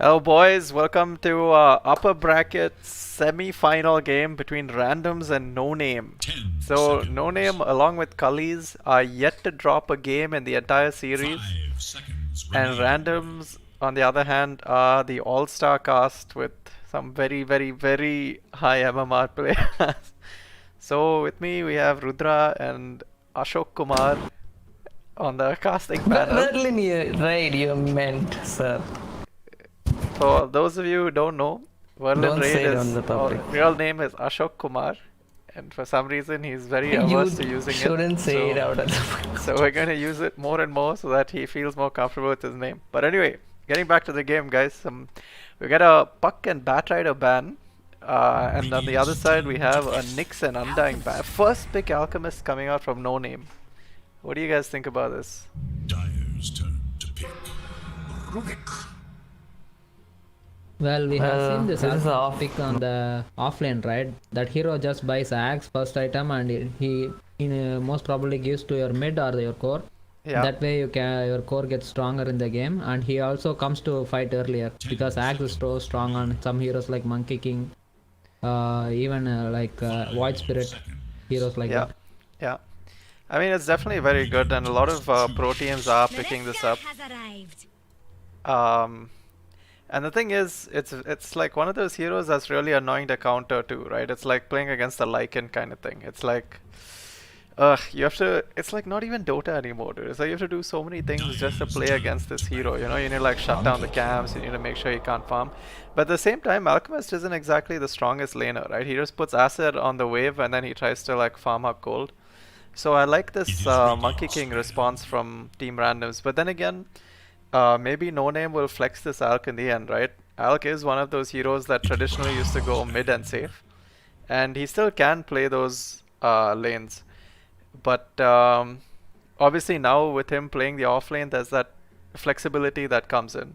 Hello, boys. Welcome to upper bracket semi-final game between Randoms and No Name. So, No Name, along with Cullies, are yet to drop a game in the entire series. And Randoms, on the other hand, are the all-star cast with some very, very, very high MMR players. So, with me, we have Rudra and Ashok Kumar on the casting panel. Berlin raid you meant, sir. For those of you who don't know, Don't Raid say it is on the public. real name is Ashok Kumar, and for some reason he's very You averse to using it. shouldn't say it out of the public. So we're going to use it more and more so that he feels more comfortable with his name. But anyway, getting back to the game, guys. We got a Puck and Batrider ban, and on the other side we have a Nyx and Undying ban. First pick Alchemist coming out from No Name. What do you guys think about this? Dyer's turn to pick. Rubik. Well, we have seen this is off pick on the offlane, right? That hero just buys axe first item and he most probably gives to your mid or your core. Yeah. That way your core gets stronger in the game, and he also comes to fight earlier because axe is so strong on some heroes like Monkey King, even like Void Spirit, heroes like that. Yeah. I mean, it's definitely very good, and a lot of pro teams are picking this up. And the thing is, it's like one of those heroes that's really annoying to counter too, right? It's like playing against the Lycan kind of thing. It's like, you have to. It's like not even Dota anymore, dude. It's like you have to do so many things just to play against this hero. You know, you need to like shut down the camps. You need to make sure he can't farm. But at the same time, Alchemist isn't exactly the strongest laner, right? He just puts acid on the wave and then he tries to like farm up gold. So I like this Monkey King response from Team Randoms. But then again, maybe No Name will flex this Alk in the end, right? Alk is one of those heroes that traditionally used to go mid and safe. And he still can play those lanes. But obviously now with him playing the off lane, there's that flexibility that comes in.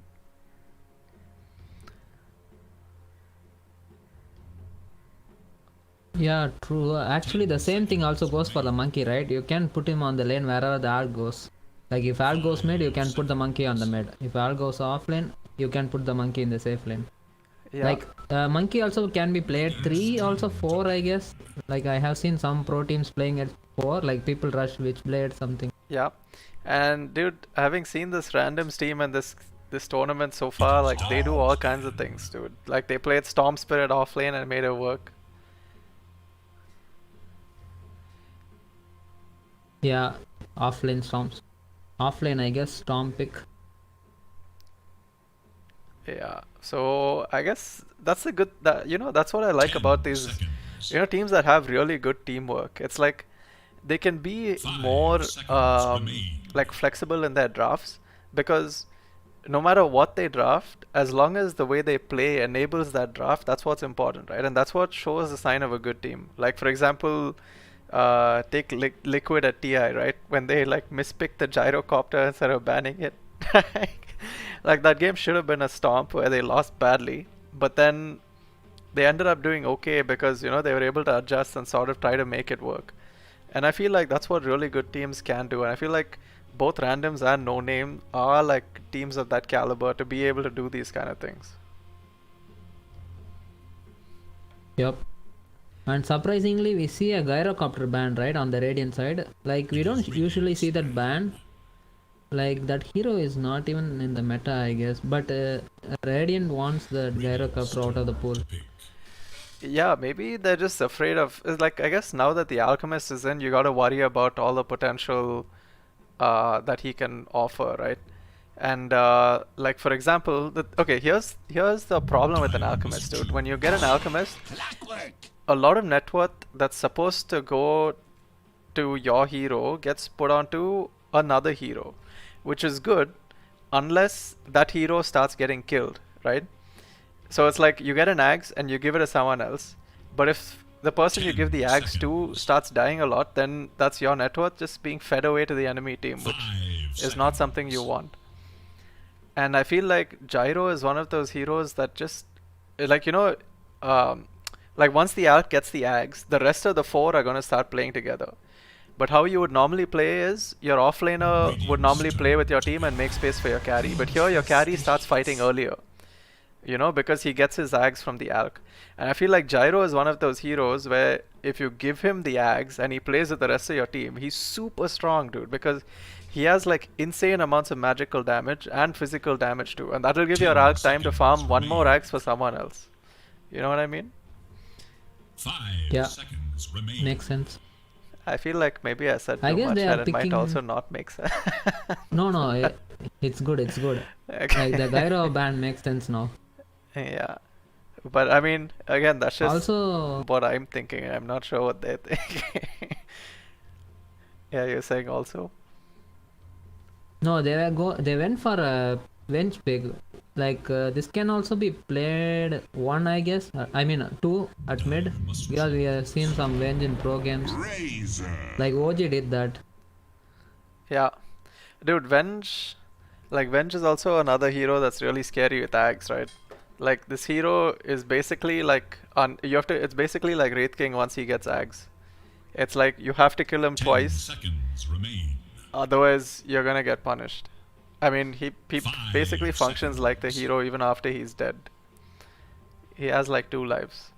Yeah, true. Actually, the same thing also goes for the monkey, right? You can put him on the lane wherever the alt goes. Like if alt goes mid, you can put the monkey on the mid. If alt goes off lane, you can put the monkey in the safe lane. Yeah. Like monkey also can be played 3, also 4, I guess. Like I have seen some pro teams playing at 4, like people rush Witchblade something. Yeah, and dude, having seen this Randoms team and this tournament so far, like they do all kinds of things, dude. Like they played Storm Spirit off lane and made it work. Yeah, offlane storms. Offlane, I guess, storm pick. Yeah, so I guess that's a good, that's what I like about these, teams that have really good teamwork. It's like they can be more like flexible in their drafts because no matter what they draft, as long as the way they play enables that draft, that's what's important, right? And that's what shows the sign of a good team. Like for example, take Liquid at TI, right? When they like mispicked the gyrocopter instead of banning it. Like that game should have been a stomp where they lost badly, but then they ended up doing okay because they were able to adjust and sort of try to make it work. And I feel like that's what really good teams can do, and I feel like both Randoms and No Name are like teams of that caliber to be able to do these kind of things. Yep. And surprisingly, we see a gyrocopter ban, right, on the Radiant side. Like we don't usually see that ban. Like that hero is not even in the meta, I guess, but Radiant wants the gyrocopter out of the pool. Yeah, maybe they're just afraid of. It's like I guess now that the Alchemist is in, you got to worry about all the potential that he can offer, right? And like for example, okay, here's the problem with an Alchemist, dude. When you get an Alchemist, a lot of net worth that's supposed to go to your hero gets put onto another hero, which is good unless that hero starts getting killed, right? So it's like you get an axe and you give it to someone else, but if the person you give the axe to starts dying a lot, then that's your net worth just being fed away to the enemy team, which is not something you want. And I feel like Gyro is one of those heroes that just like like once the Alk gets the axe, the rest of the 4 are going to start playing together. But how you would normally play is your offlaner would normally play with your team and make space for your carry. But here your carry starts fighting earlier. because he gets his Ags from the Alk. And I feel like Gyro is one of those heroes where if you give him the Ags and he plays with the rest of your team, he's super strong, dude, because he has like insane amounts of magical damage and physical damage too, and that will give your 10 Alk time to farm seconds one more remain. Ags for someone else. You know what I mean? 5 Yeah. seconds remain. Makes sense. I feel like maybe I said I too guess much they are and it might picking. also not make sense. No, it's good. It's good. Okay. Like the Gyro ban makes sense now. Yeah. But I mean, again, that's just Also, what I'm thinking. I'm not sure what they think. Yeah, you're saying also? no, they went for a bench pick. Like this can also be played one, I guess. I mean two at mid, because we have seen some Venge in pro games. Razor. Like OG did that. Yeah. Dude, Venge is also another hero that's really scary with Ags, right? Like this hero is basically like it's basically like Wraith King once he gets Ags. It's like you have to kill him 10 twice, seconds remain. otherwise you're gonna get punished. I mean, he basically 5 functions like the seconds. hero even after he's dead. He has like 2 lives.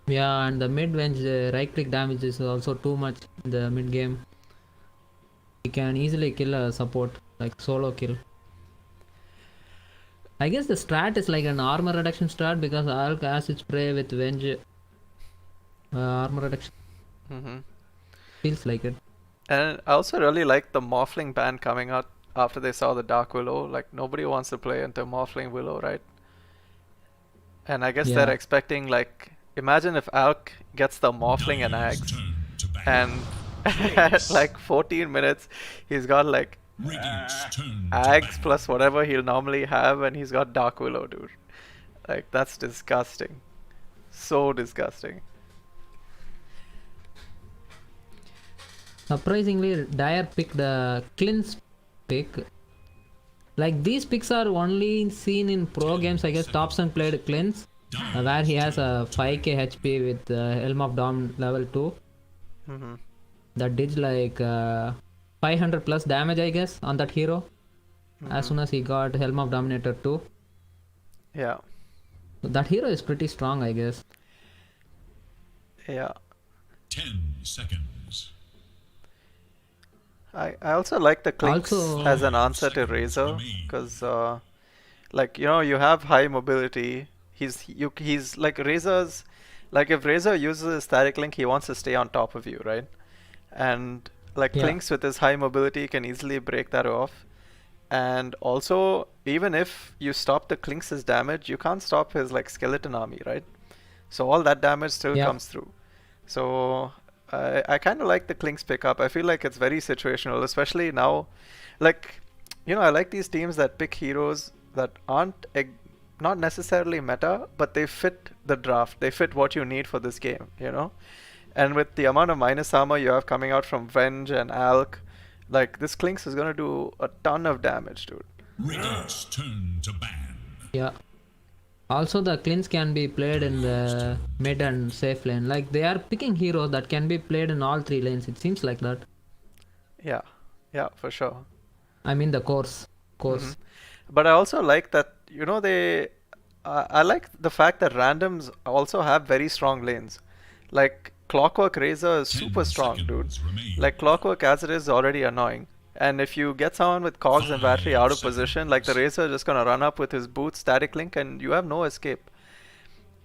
Yeah, and the mid Venge right click damage is also too much in the mid game. He can easily kill a support, like solo kill. I guess the strat is like an armor reduction strat, because Alk acid spray with Venge armor reduction hmm feels like it. And I also really like the Morphling ban coming out after they saw the Dark Willow. Like nobody wants to play into Morphling Willow, right? And I guess they're Yeah. expecting like, imagine if Alk gets the Morphling and Dyer's Ags, turn to ban. and at like 14 minutes he's got like Radiant's turn to Ags ban. plus whatever he'll normally have, and he's got Dark Willow, dude. Like that's disgusting. So disgusting. Surprisingly, Dyer picked the Clint's pick. Like these picks are only seen in pro games. I guess Thompson played Clint's, where he has a 5k HP with Helm of Dom level 2. hmm That did like 500 plus damage, I guess, on that hero. As soon as he got Helm of Dominator 2. Yeah. So that hero is pretty strong, I guess. Yeah. 10 seconds. I also like the Clinks Also- as an answer to Razor, because like you have high mobility. He's like Razor's, like if Razor uses a static link, he wants to stay on top of you, right? And like Yeah. Clinks with his high mobility can easily break that off. And also, even if you stop the Clinks' damage, you can't stop his like skeleton army, right? So all that damage still Yeah. comes through. So I kind of like the Clinks pickup. I feel like it's very situational, especially now. Like, I like these teams that pick heroes that aren't not necessarily meta, but they fit the draft. They fit what you need for this game. And with the amount of minus armor you have coming out from Venge and Alk, like this Clinks is gonna do a ton of damage, dude. Radiant's turn to ban. Yeah. Also, the Clint's can be played in the mid and safe lane. Like they are picking heroes that can be played in all 3 lanes. It seems like that. Yeah, for sure. I mean the course. Mhm. But I also like that, I like the fact that randoms also have very strong lanes. Like Clockwork Razor is 10 super strong, dude. seconds remain. Like Clockwork as it is already annoying. And if you get someone with cogs and battery out of 5 position, like the seconds. Razor is just gonna run up with his boots, static link, and you have no escape.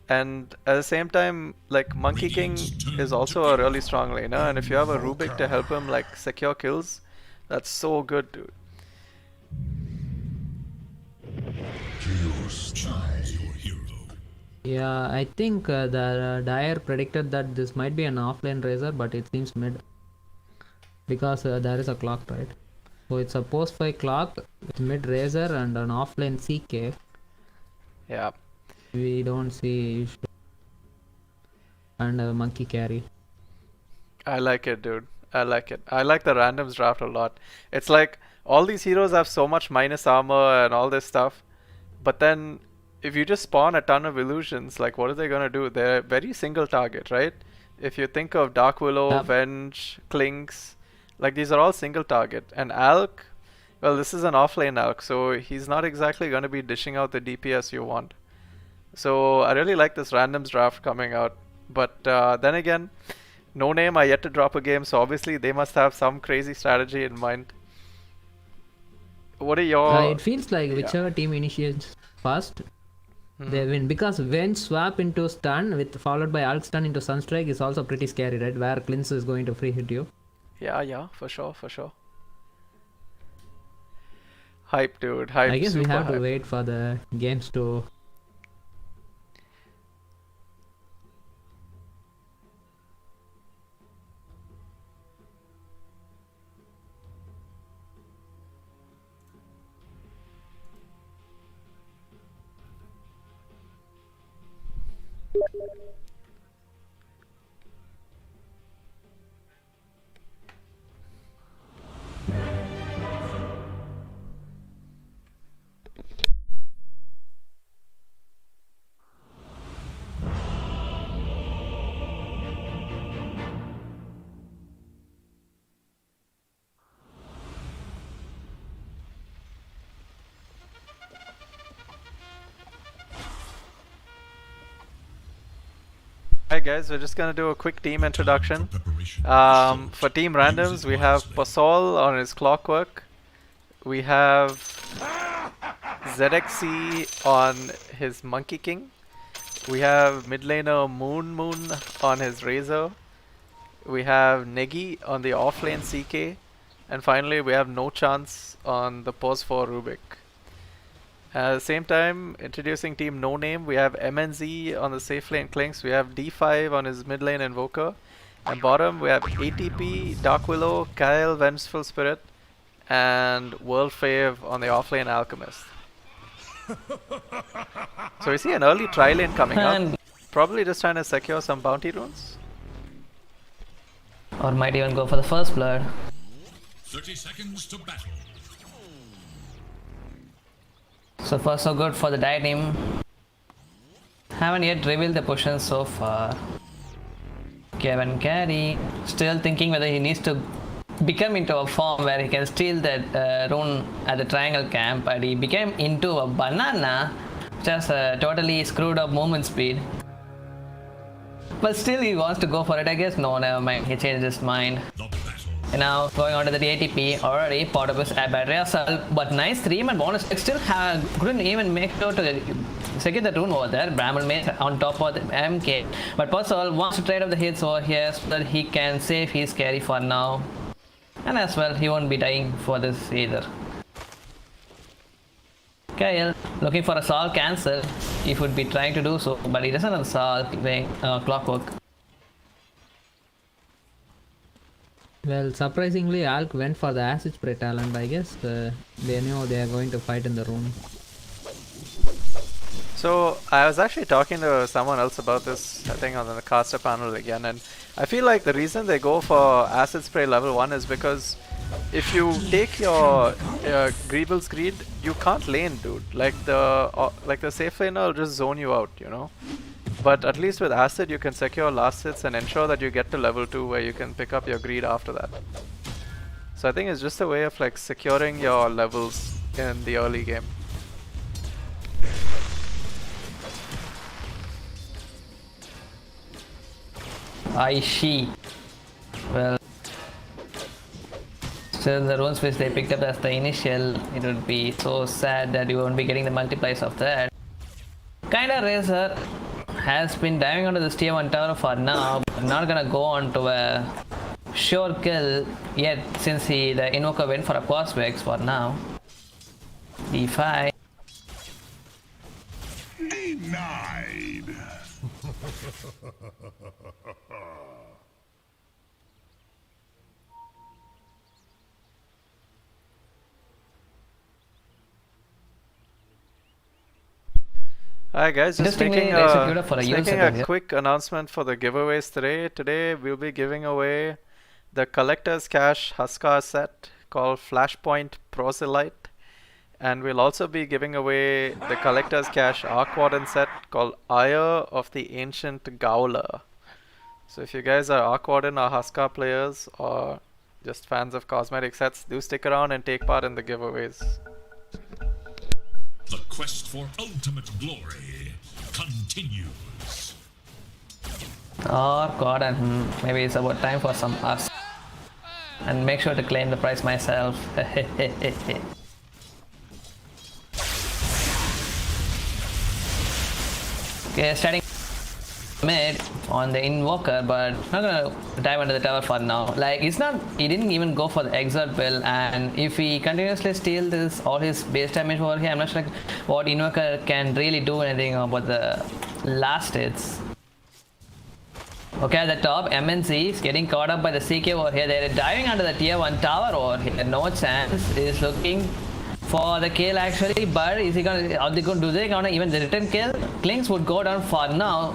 And at the same time, like Monkey King Radiant's turn is to also a pick. really strong laner, and if you have a Rubik to help him like secure kills, that's so good, dude. Choose your hero. Yeah, I think the Dyer predicted that this might be an offlane Razor, but it seems mid. Because there is a clock, right? So it's a post-5 clock with mid Razor and an offlane CK. Yeah. We don't see. And a monkey carry. I like it, dude. I like it. I like the randoms draft a lot. It's like all these heroes have so much minus armor and all this stuff, but then if you just spawn a ton of illusions, like what are they gonna do? They're very single target, right? If you think of Dark Willow, Yep. Venge, Clinks, like these are all single target. And Alk, Well, this is an offlane Alk, so he's not exactly going to be dishing out the DPS you want. So I really like this randoms draft coming out. But then again, No Name are yet to drop a game, so obviously they must have some crazy strategy in mind. What are your... It feels like whichever team initiates first, they win. Because when swap into stun with followed by Alk stun into Sunstrike is also pretty scary, right? Where Cleanse is going to free hit you. Yeah, for sure. Hype, dude. Hype. I guess we have hype. to wait for the games to... Alright guys, we're just gonna do a quick team introduction. For team randoms, we have Pasol on his Clockwork. We have ZXC on his Monkey King. We have mid laner Moon on his Razor. We have Negi on the offlane CK. And finally, we have No Chance on the pose for Rubik. At the same time, introducing team No Name, we have MNZ on the safe lane Clinks, we have D5 on his mid lane Invoker, and bottom we have ATP, Dark Willow, Kyle, Vengeful Spirit, and World Fave on the offlane Alchemist. So we see an early tri-lane coming up, probably just trying to secure some bounty runes. Or might even go for the first blood. 30 seconds to battle. So far so good for the Dire team. Haven't yet revealed the position so far. Kevin Carey still thinking whether he needs to become into a form where he can steal that rune at the triangle camp, but he became into a banana, just totally screwed up movement speed. But still he wants to go for it, I guess. No, never mind, he changed his mind. And now going on to the ATP, already part of his battery assault, but nice 3-man bonus. Still couldn't even make it out to secure the rune over there. Bramble made on top of the MK, but Puzzle wants to trade up the hits over here so that he can save his carry for now. And as well, he won't be dying for this either. Kyle looking for a Sol cancel. He would be trying to do so, but he doesn't have Sol playing Clockwork. Well, surprisingly, Alk went for the Acid Spray talent. I guess they knew they are going to fight in the rune. So I was actually talking to someone else about this, I think on the caster panel again, and I feel like the reason they go for Acid Spray level 1 is because if you take your Greevil's Greed, you can't lane, dude. Like the safe laner will just zone you out, you know. But at least with Acid, you can secure last hits and ensure that you get to level 2 where you can pick up your Greed after that. So I think it's just a way of like securing your levels in the early game. I see. Well, still the runes which they picked up as the initial, it would be so sad that you won't be getting the multiplies of that. Kinda Razor has been diving onto this tier 1 tower for now, but not gonna go on to a sure kill yet since the Invoker went for a Cosmex for now. D5. Denied. Alright guys, just making Interestingly, a quick announcement for the giveaways today. Today we'll be giving away the Collector's Cash Huskar set called Flashpoint Proselyte. And we'll also be giving away the Collector's Cash Arc Warden set called Ire of the Ancient Gowler. So if you guys are Arc Warden or Huskar players, or just fans of cosmetic sets, do stick around and take part in the giveaways. The quest for ultimate glory continues. Oh god, and maybe it's about time for some us. And make sure to claim the prize myself. Okay, starting mid on the invoker, but not gonna dive into the tower for now. Like he didn't even go for the exert build, and if he continuously steal this all his base damage over here, I'm not sure like, what invoker can really do anything about the last hits. Okay, at the top, MNC is getting caught up by the CK over here. They're diving under the tier 1 tower over here. No chance. Is looking for the kill actually, but is he gonna? Are they going? Do they gonna even the return kill? Klings would go down for now,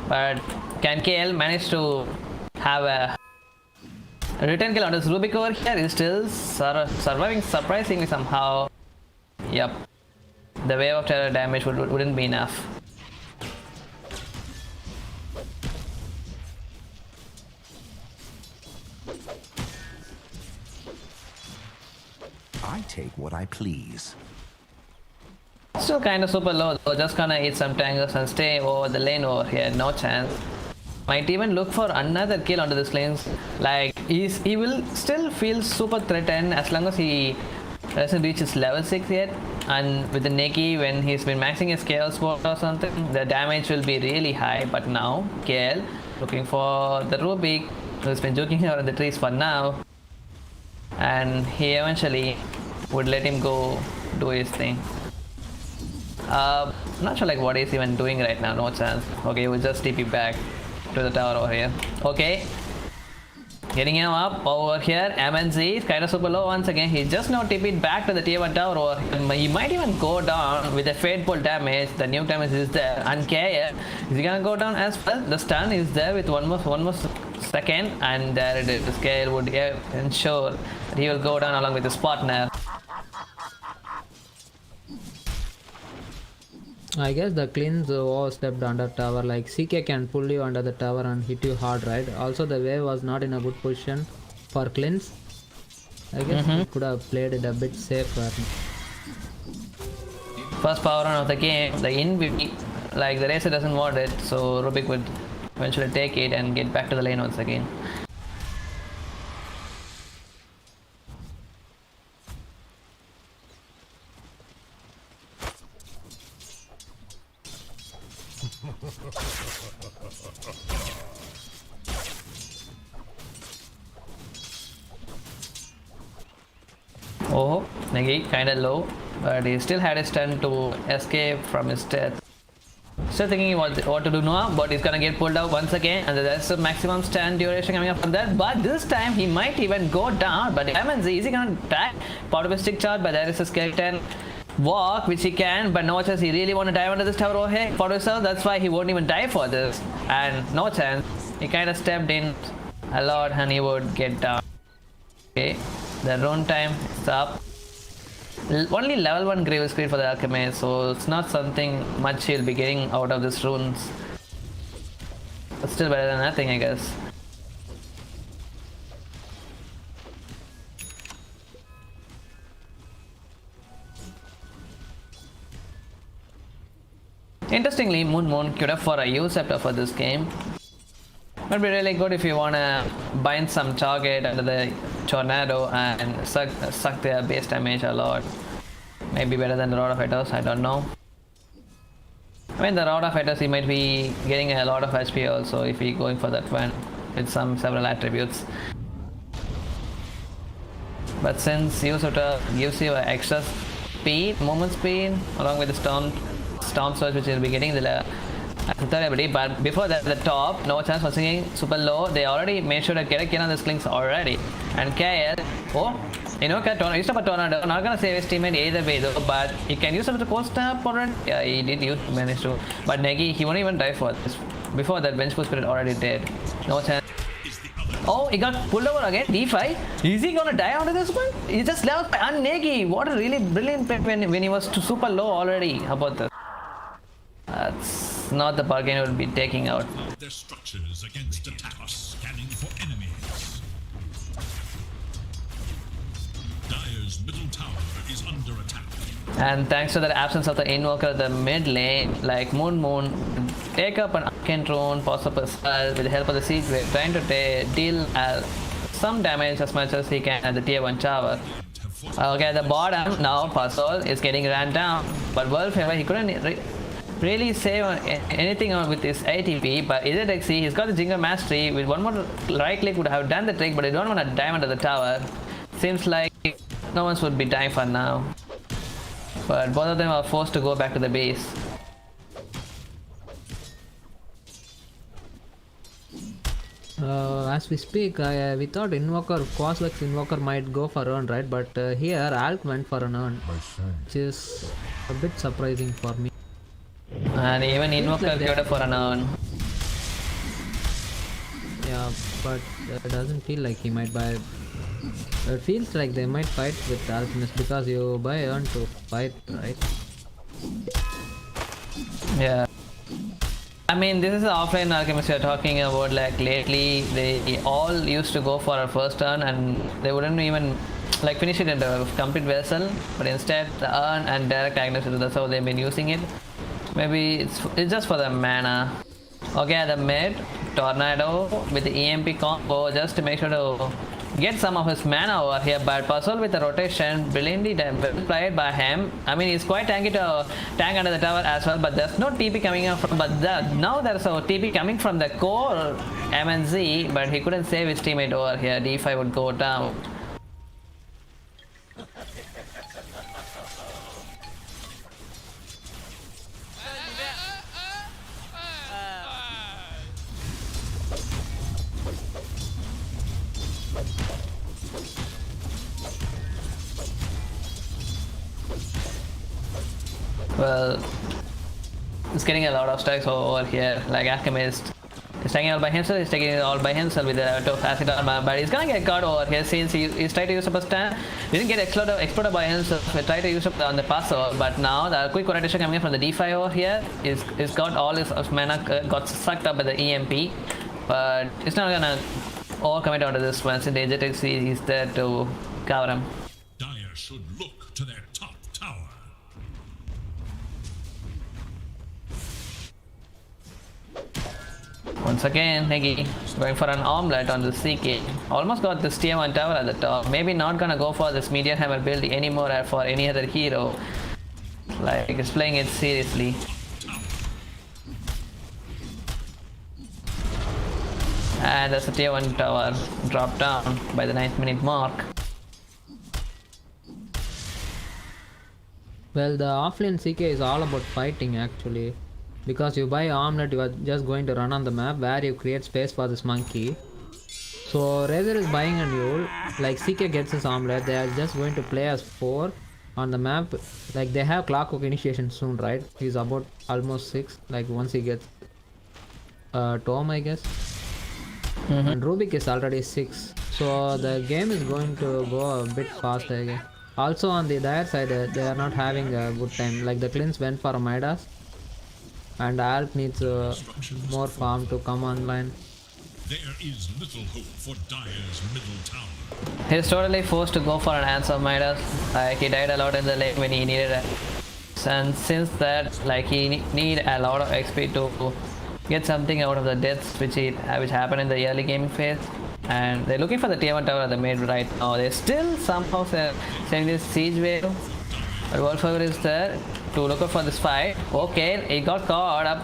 but can KL manage to have a return kill on this Rubik over here? Is still surviving surprisingly somehow. Yep, the wave of terror damage wouldn't be enough. I take what I please. Still kind of super low though, just gonna eat some tangles and stay over the lane over here, no chance. Might even look for another kill onto this lane. Like, he will still feel super threatened as long as he doesn't reach his level 6 yet. And with the Neki, when he's been maxing his Chaos Sword or something, the damage will be really high. But now, KL looking for the Rubik, who's been joking around the trees for now. And he eventually would let him go do his thing. Not sure like what he's even doing right now, no chance. Okay, we'll just TP back to the tower over here. Okay, getting him up over here. MNZ is kind of super low once again. He's just now TP'd back to the tier 1 tower over here. He might even go down with a Fateful damage. The nuke damage is there. And KL, is he gonna go down as well? The stun is there with one more second, and there it is. KL would ensure that he will go down along with his partner. I guess the cleanse overstepped under tower. Like CK can pull you under the tower and hit you hard, right? Also the wave was not in a good position for cleanse. I guess he could have played it a bit safer. First power run of the game, the in like the racer doesn't want it, so Rubik would eventually take it and get back to the lane once again. Oh, Negi kinda low, but he still had his turn to escape from his death. Still thinking what to do now, but he's gonna get pulled out once again, and there's a maximum stand duration coming up from that. But this time he might even go down. But MNZ, is he gonna die? Part of a stick charge, but there is a skeleton walk which he can, but no chance. He really want to dive under this tower over here for himself. That's why he won't even die for this, and no chance. He kind of stepped in a lot, and he would get down. Okay, the rune time is up. Only level 1 Grievous Creed for the Alchemist, so it's not something much he'll be getting out of this runes. But still better than nothing, I guess. Interestingly, Moon could have for a Uceptor for this game. Would be really good if you wanna bind some target under the tornado and suck their base damage a lot. Maybe better than the Rod of Fighters, I don't know. I mean, the Rod of Fighters, he might be getting a lot of HP also if he going for that one with several attributes. But since Uceptor gives you extra speed, movement speed, along with the Storm Surge, which you'll be getting the third ability, but before that, the top, no chance for singing, super low. They already made sure to get a kill on the Slinks already. And KL, used up a tornado, not gonna save his teammate either way though, but he can use it as a cold snap already. Yeah, he did manage to. But Negi, he won't even die for this. Before that, Vengeful Spirit already dead. No chance. Oh, he got pulled over again, D5. Is he gonna die out of this one? He just left and Negi. What a really brilliant pick when he was super low already. How about this? That's not the bargain we'll be taking out. Their structures against attacks, scanning for enemies. Dire's middle tower is under attack. And thanks to the absence of the invoker at the mid lane, like Moon take up an Arcane Rune, possible with the help of the siege wave, trying to deal some damage as much as he can at the tier 1 tower. Okay, at the bottom now Puzzle is getting ran down, but World Favor he couldn't really save anything with his ATP, but Izidexy, he's got the Jingle Mastery, with one more right click would have done the trick, but he don't want to dive under the tower. Seems like no one would be dying for now. But both of them are forced to go back to the base. As we speak, we thought Quasvex Invoker might go for earn, right? But here Alk went for an earn, which is a bit surprising for me. And even Invoker like queued up for an earn. Yeah, but it doesn't feel like he might buy. It feels like they might fight with Alchemist because you buy earn to fight, right? Yeah. I mean, this is the offline Alchemist you're talking about. Like lately, they all used to go for a first turn and they wouldn't even like finish it in the complete vessel, but instead the earn and direct agnosis, that's how they've been using it. Maybe it's just for the mana. Okay, the mid Tornado with the EMP combo just to make sure to get some of his mana over here, but Puzzle with the rotation brilliantly played by him. I mean, he's quite tanky to tank under the tower as well, but there's no TP coming up from, but now there's a TP coming from the core MNZ, but he couldn't save his teammate over here. D5 would go down. Well, he's getting a lot of stacks over here, like Alchemist. He's taking it all by himself, he's taking it all by himself with the acid armor, but he's gonna get caught over here since he's trying to use up a stand. He didn't get exploded by himself, he tried to use up on the passive, but now the quick rotation coming in from the D5 over here is got all his mana got sucked up by the EMP, but it's not gonna overcome it onto this one since the Ajax is there to cover him. Dire should look to their top tower. Once again, Negi going for an omelette on the CK. Almost got this tier 1 tower at the top. Maybe not gonna go for this Meteor Hammer build anymore for any other hero. Like, he's playing it seriously. And there's a tier 1 tower dropped down by the 9th minute mark. Well, the offlane CK is all about fighting actually. Because you buy omelette, you are just going to run on the map where you create space for this monkey. So Razor is buying a Yule, like CK gets his omelette, they are just going to play as 4 on the map. Like they have Clockwork initiation soon, right? He's about almost 6, like once he gets Tome, I guess. And Rubik is already 6. So the game is going to go a bit fast again. Also on the Dire side, they are not having a good time. Like the Clins went for a Midas. And Alp needs more farm to come online. There is little hope for Dire's middle tower. He's totally forced to go for an answer Midas. Like he died a lot in the lane when he needed it. And since that, like he need a lot of XP to get something out of the deaths which happened in the early gaming phase. And they're looking for the tier 1 tower at the mid right now. They're still somehow sending this siege wave. But Wolfhauer is there to look out for this fight. Okay, he got caught up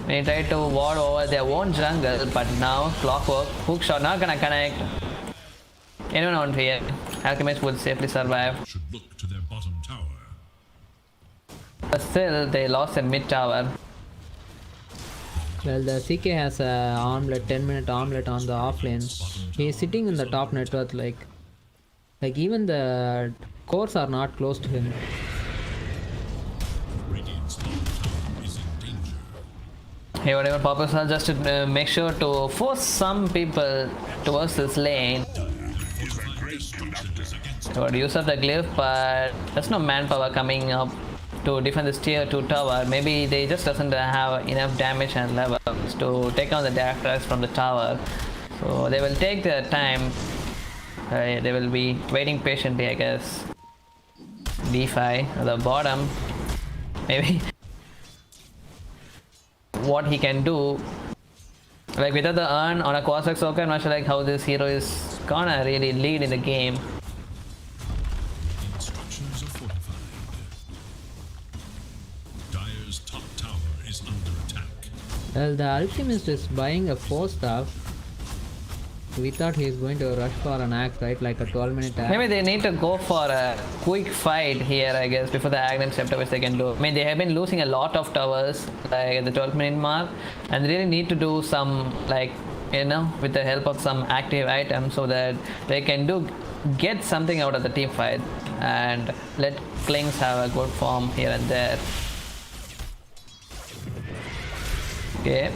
when he tried to ward over their own jungle, but now Clockwork, hook shot not gonna connect. Anyone on here, Alchemist would safely survive. Should look to their bottom tower. But still, they lost their mid tower. Well, the CK has a omelette, 10-minute omelette on the offlane. He is sitting in the top net worth, like even the cores are not close to him. Radiant's top tower is in danger. Hey, whatever purpose, I'll just to make sure to force some people towards this lane. So use up the glyph, but there's no manpower coming up to defend this tier 2 tower. Maybe they just doesn't have enough damage and levels to take on the dash attacks from the tower. So they will take their time. They will be waiting patiently, I guess. D5 at the bottom. Maybe what he can do. Like without the urn on a Cossack Soaker, I'm not sure like how this hero is gonna really lead in the game. Structures are fortified. Dire's top tower is under attack. Well, the alchemist is buying a 4-staff. We thought he is going to rush for an axe, right? Like a 12-minute axe. Maybe they need to go for a quick fight here, I guess, before the Aghanim Scepter, which they can do. I mean, they have been losing a lot of towers, like at the 12-minute mark, and they really need to do some, like, you know, with the help of some active items so that they can get something out of the team fight and let Klings have a good form here and there. Okay.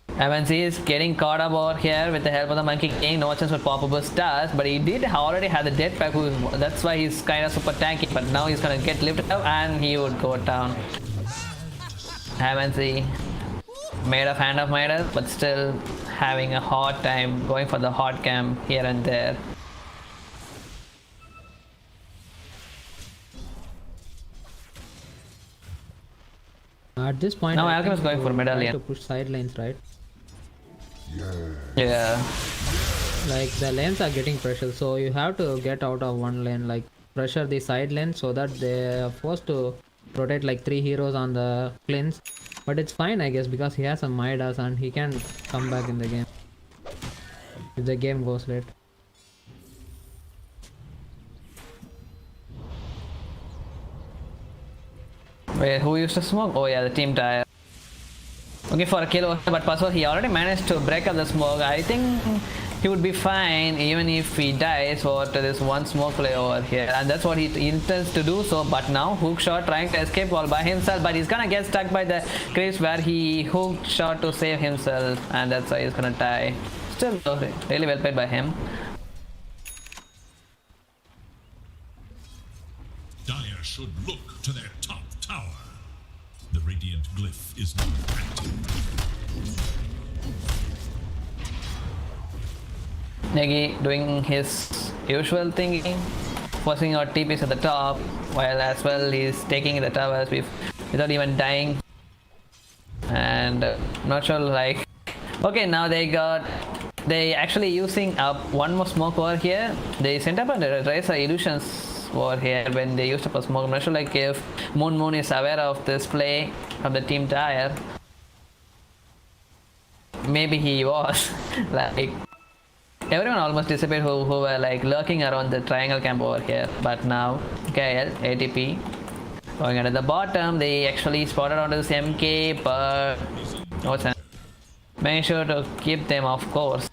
MNC is getting caught up over here with the help of the Monkey King. No chance for pop-up stars, but he did already have the Jetpack, that's why he's kind of super tanky. But now he's gonna get lifted up and he would go down. MNC made of Hand of Midas, but still having a hard time going for the hot camp here and there. At this point, Now I Alchemist think going for you try medallion. to push side lanes, right? Yeah. Like the lanes are getting pressure, so you have to get out of one lane, like pressure the side lane so that they are forced to rotate like 3 heroes on the cleanse. But it's fine, I guess, because he has a Midas and he can come back in the game if the game goes late. Wait, who used to smoke? Oh yeah, the team tire. Okay, for a kill, but Paso, he already managed to break up the smoke. I think he would be fine even if he dies for this one smoke play over here, and that's what he intends to do. So, but now Hookshot trying to escape all by himself, but he's gonna get stuck by the creeps where he hooked shot to save himself, and that's why he's gonna die. Still really well played by him. Dire should look to their top tower. The radiant glyph is now active. Negi doing his usual thinking, forcing out TPs at the top, while as well he's taking the towers without even dying. And not sure, like, okay, now they actually using up one more smoke over here. They sent up a Razor Illusions over here when they used up a smoke. I'm not sure like if Moon is aware of this play from the team tire. Maybe he was. Like everyone almost disappeared who were like lurking around the triangle camp over here. But now KL, ATP going at the bottom. They actually spotted onto this MK, but what's that? Make sure to keep them off course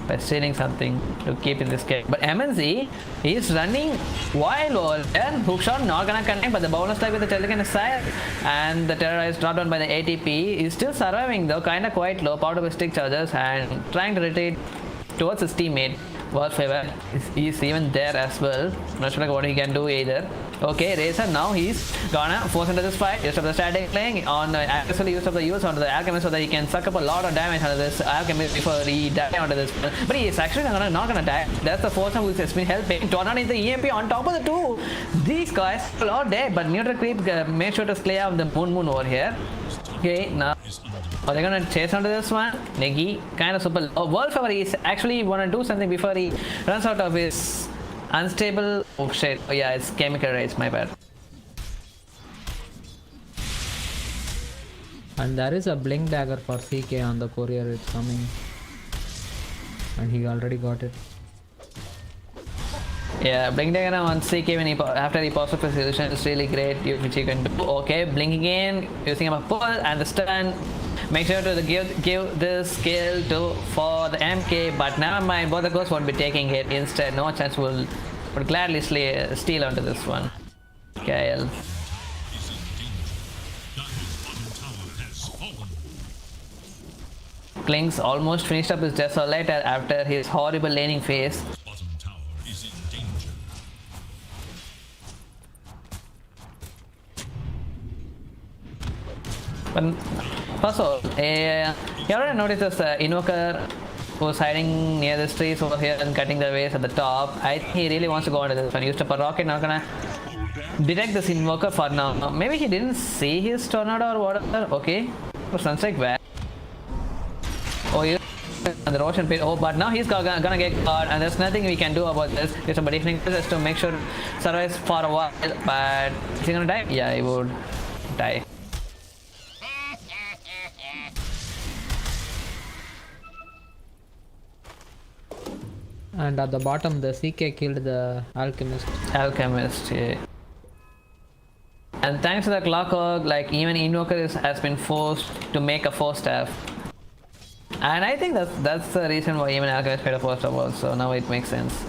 by stealing something to keep in this game. But MNZ is running wild over there. Hookshot not gonna connect, but the bonus tag with the Telekinetic side and the terrorized dropped down by the ATP is still surviving though, kinda quite low, power of stick charges and trying to retreat towards his teammate. Favor is even there as well. Not sure like what he can do either. Okay, Razor now he's gonna force into this fight. Use of the static playing on actually use of the use onto the Alchemist so that he can suck up a lot of damage onto this Alchemist before he dies onto this. But he is actually not gonna die. That's the force who has been helping. Tornado is the EMP on top of the two. These guys are all dead, but Neutral Creep made sure to slay out the Moon over here. Okay, now are they gonna chase onto this one? Negi, kind of super. Oh, Favor is actually wanna do something before he runs out of his unstable. Oh shit! Oh yeah, it's Chemical Rage. My bad. And there is a blink dagger for CK on the courier. It's coming, and he already got it. Yeah, Blink Dagger on CK when after he pops up his illusion is really great, which you can do. Okay, blinking in, using a pull and the stun. Make sure to give this skill for the MK, but never mind, both the ghosts won't be taking it. Instead, no chance would gladly steal onto this one. KL. Klings almost finished up his Desolator after his horrible laning phase. Bottom tower is in danger. But also, you already noticed this Invoker who's hiding near the trees over here and cutting the waves at the top. I think he really wants to go into this one. Used up a rocket, not gonna detect this invoker for now. Maybe he didn't see his tornado or whatever. Okay. For Sunstrike where? Oh, he the Roshan pit. Oh, but now he's gonna get caught, and there's nothing we can do about this. There's somebody just to make sure survives for a while. But is he gonna die? Yeah, he would die. And at the bottom, the CK killed the alchemist. Alchemist, yeah. And thanks to the clockwork, like even Invoker has been forced to make a 4-staff. And I think that's the reason why even Alchemist made a 4-staff also. Now it makes sense.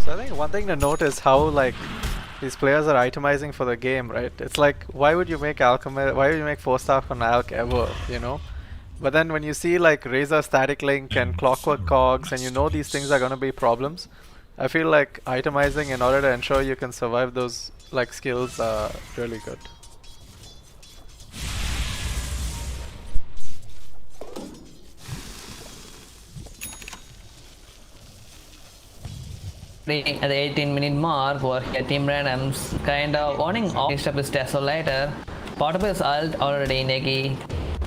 So I think one thing to note is how like these players are itemizing for the game, right? It's like, why would you make Alchemist? Why would you make 4-staff on Alch ever? You know. But then when you see like Razor Static Link and Clockwork Cogs, and you know these things are gonna be problems, I feel like itemizing in order to ensure you can survive those like skills are really good. At the 18-minute mark, where Team Random's kind of owning off. Next up is Desolator. Part of his ult already, Negi.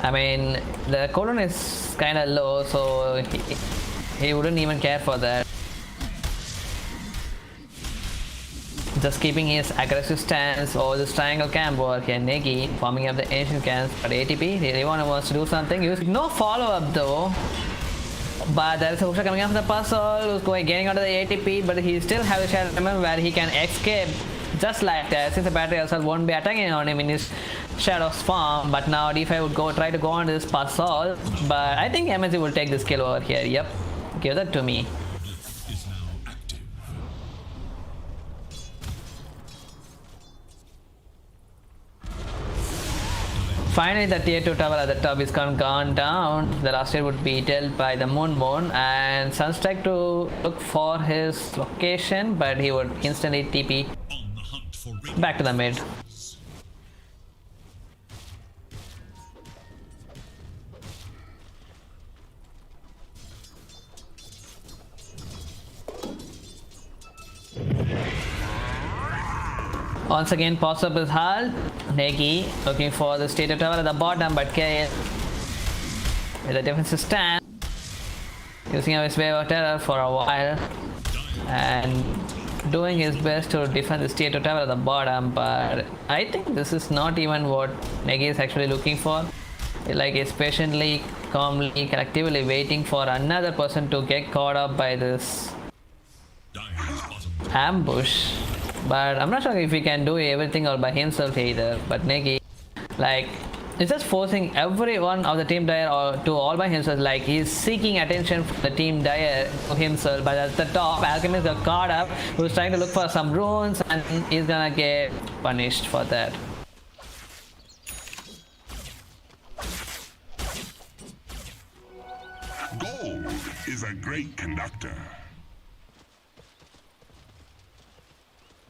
I mean, the cooldown is kind of low, so he wouldn't even care for that. Just keeping his aggressive stance over this triangle camp over here, Negi forming up the ancient camps. But ATP really wants to do something. No follow-up though. But there is a Usha coming up from the puzzle, who's getting out of the ATP, but he still has a shadow element where he can escape just like that, since the battery assault won't be attacking on him in his Shadow's form. But now D5 would try to go on this puzzle, but I think MSC will take this kill over here. Yep, give that to me. Is now active. Finally, the tier 2 tower at the top is gone down. The last tier would be dealt by the Moon, and Sunstrike to look for his location, but he would instantly TP On the hunt for back to the mid. Once again, pops up his hull. Negi looking for the state of tower at the bottom, but KL with a defensive stand, using his wave of terror for a while and doing his best to defend the state of tower at the bottom. But I think this is not even what Negi is actually looking for. Like, he's patiently, calmly, collectively waiting for another person to get caught up by this ambush. But I'm not sure if he can do everything all by himself either. But Negi, like, is just forcing every one of the team Dire or to all by himself. Like, he's seeking attention from the team Dire to himself. But at the top, Alchemist got caught up, who's trying to look for some runes, and he's gonna get punished for that. Gold is a great conductor.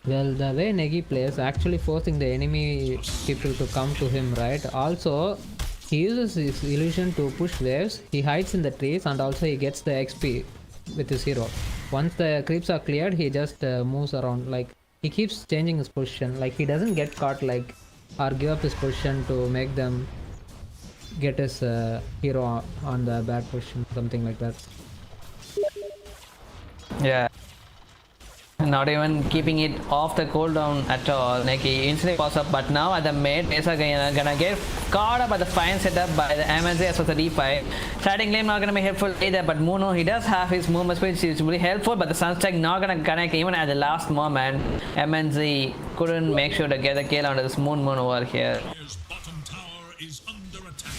Well, the way Negi plays, actually forcing the enemy people to come to him, right? Also, he uses his illusion to push waves, he hides in the trees, and also he gets the XP with his hero. Once the creeps are cleared, he just moves around, like, he keeps changing his position, like, he doesn't get caught, like, or give up his position to make them get his hero on the bad position, something like that. Yeah. Not even keeping it off the cooldown at all. Negi instantly pops up, but now at the mid, is gonna get caught up by the fine setup by the MSZ as well as the D5. Starting lane not gonna be helpful either, but Muno, he does have his movement speed, which is really helpful, but the Sunstrike not gonna connect even at the last moment. MNZ couldn't make sure to get the kill onto this Moon over here. His bottom tower is under attack.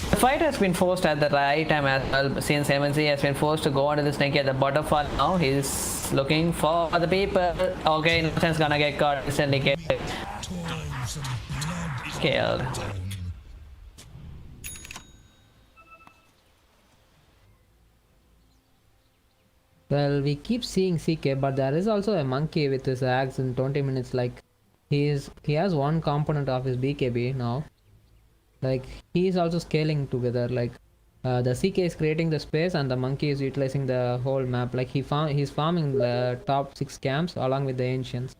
The fight has been forced at the right time as well, since MNC has been forced to go onto the snake at the bottom fall. Now he's looking for the people. Okay, Innocent's gonna get caught, instantly get killed. Well, we keep seeing CK, but there is also a monkey with his axe in 20 minutes. Like, he has one component of his BKB now. Like, he is also scaling together. Like, the CK is creating the space, and the monkey is utilizing the whole map. Like, he's farming the top 6 camps along with the ancients.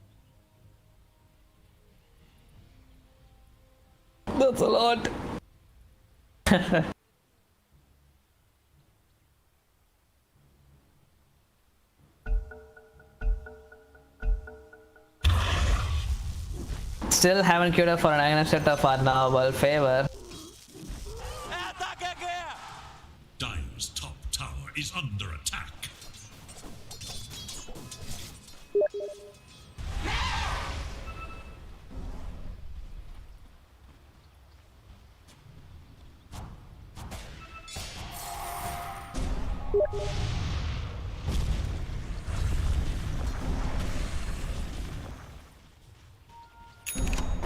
That's a lot. Still haven't queued up for an Aghanim setup for now, well favor. Dire's top tower is under attack.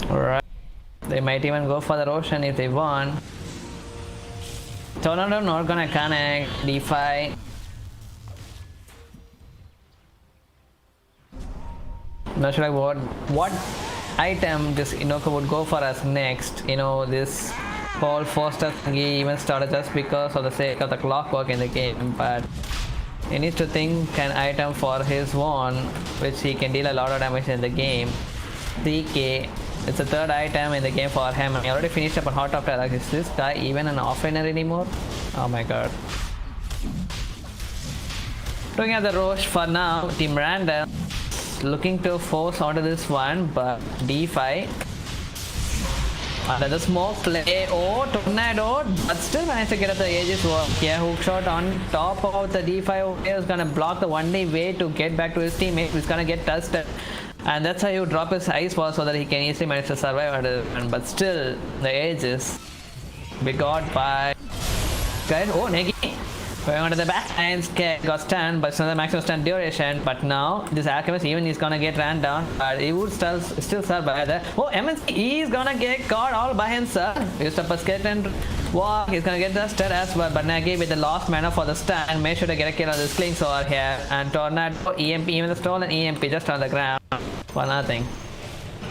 Alright. They might even go for the Roshan if they want. Tornado not gonna connect. D5. Not sure like what item this Inoka would go for us next. You know, this whole 4-star thingy even started just because of the sake of the clockwork in the game, but he needs to think an item for his wand which he can deal a lot of damage in the game. DK, it's the third item in the game for him. He already finished up on hot top tier. Is this guy even an offlaner anymore? Oh my god. Looking at the Roche for now, Team Random looking to force onto this one, but D5 under the smoke play. Oh, tornado, but still managed to get up the Aegis work. Yeah, hook shot on top of the D5 is gonna block the only way to get back to his teammate. He's gonna get touched, and that's how you drop his ice wall so that he can easily manage to survive under it. But still, the Aegis be got by guys. Oh, Negi going onto the back and got stunned, but it's not the maximum stun duration. But now this Alchemist even is gonna get ran down, but he would still survive there. Oh, MNC is gonna get caught all by himself. Used up a skeleton walk. He's gonna get the stun as well, but Nagi with the lost mana for the stun, make sure to get a kill on this Klings over here. And Tornado, EMP, even the stolen EMP just on the ground for nothing.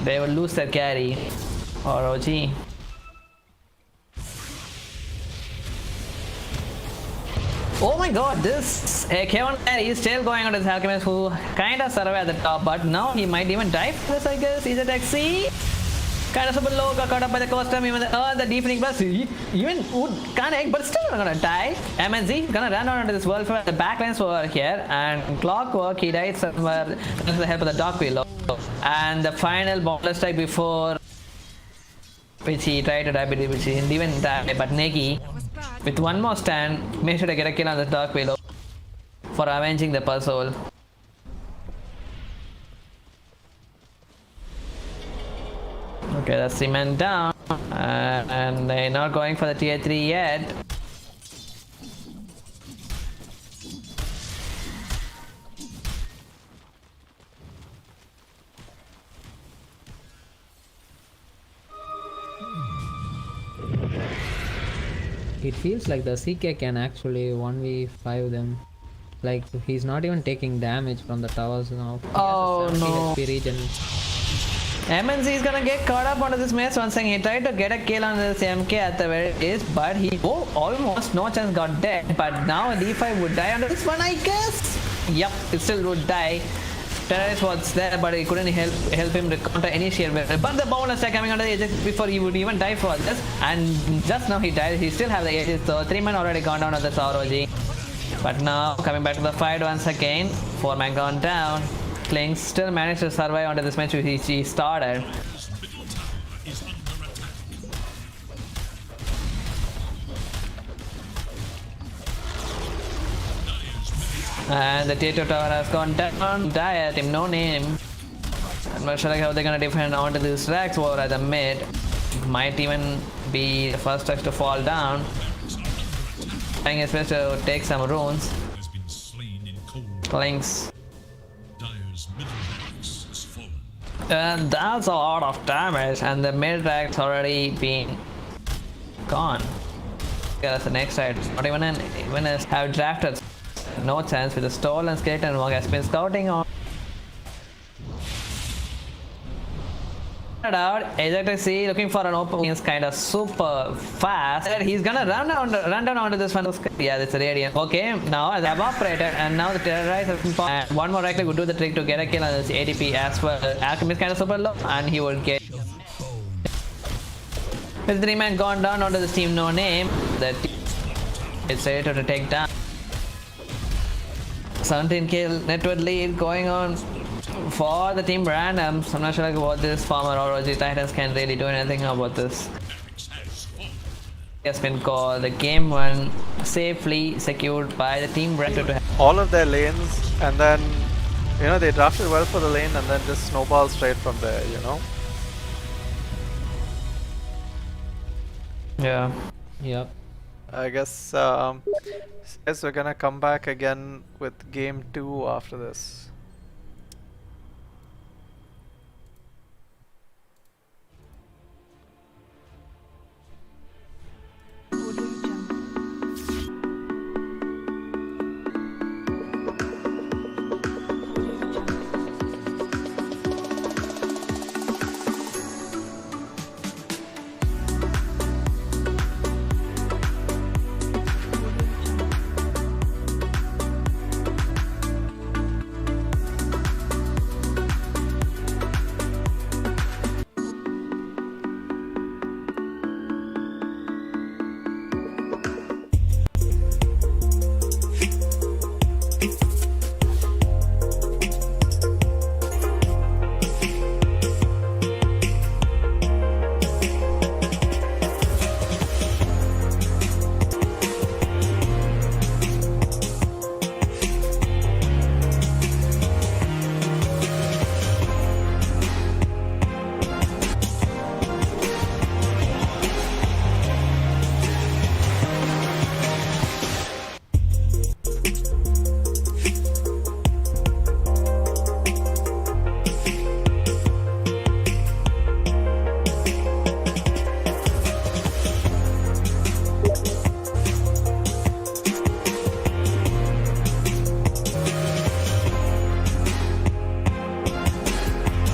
They will lose their carry. ROG. Oh my god, this Kevin is still going on to this Alchemist who kinda survived at the top, but now he might even die for this, I guess. Is it XC? Kinda super low, got caught up by the custom, even the deepening plus even would connect, but still not gonna die. MNZ is gonna run on into this world for the backlines over here, and Clockwork, he died somewhere with the help of the Dark Wheel. And the final boneless strike before which he tried to die, which he didn't even die, but Negi with one more stand, make sure to get a kill on the Dark Willow for avenging the puzzle. Okay, that's cement down, and they're not going for the tier 3 yet. It feels like the CK can actually 1v5 them. Like, he's not even taking damage from the towers now. Oh no. HP regen. MNC is gonna get caught up onto this mess once again. He tried to get a kill on this MK at the very is, but he almost no chance got dead. But now D5 would die under this one, I guess. Yep, it still would die. Terrorist was there, but he couldn't help him counter any shield. But the bonus attack coming under the edges before he would even die for this. And just now he died. He still have the edges, so 3 men already gone down on the ROG. But now coming back to the fight once again. 4 men gone down. Klings still managed to survive under this match which he started. And the tier 2 tower has gone down. Dire team, no name. I'm not sure how they're gonna defend onto this Rax war at the mid. Might even be the first Rax to fall down. Trying his best to take some runes. Klings. And that's a lot of damage, and the mid Rax already been gone. Yeah, that's the next side. Not even have drafted. No chance with the stolen skeleton. ROG has been scouting on. Out Ejector C looking for an open is kind of super fast. He's gonna run down onto this one. Yeah, that's a radiant. Okay, now as evaporated, and now the terrorize has been and one more right would do the trick to get a kill on this ADP as well. Alchemy is kind of super low, and he would get. With 3 men gone down onto this team, no name. That it's ready to take down. 17 kill network lead going on for the team randoms. I'm not sure about this. Former ROG Titans can really do anything about this. Has been called the game one safely secured by the team random. All of their lanes, and then they drafted well for the lane, and then just snowball straight from there. Yeah. Yep. I guess we're gonna come back again with game 2 after this.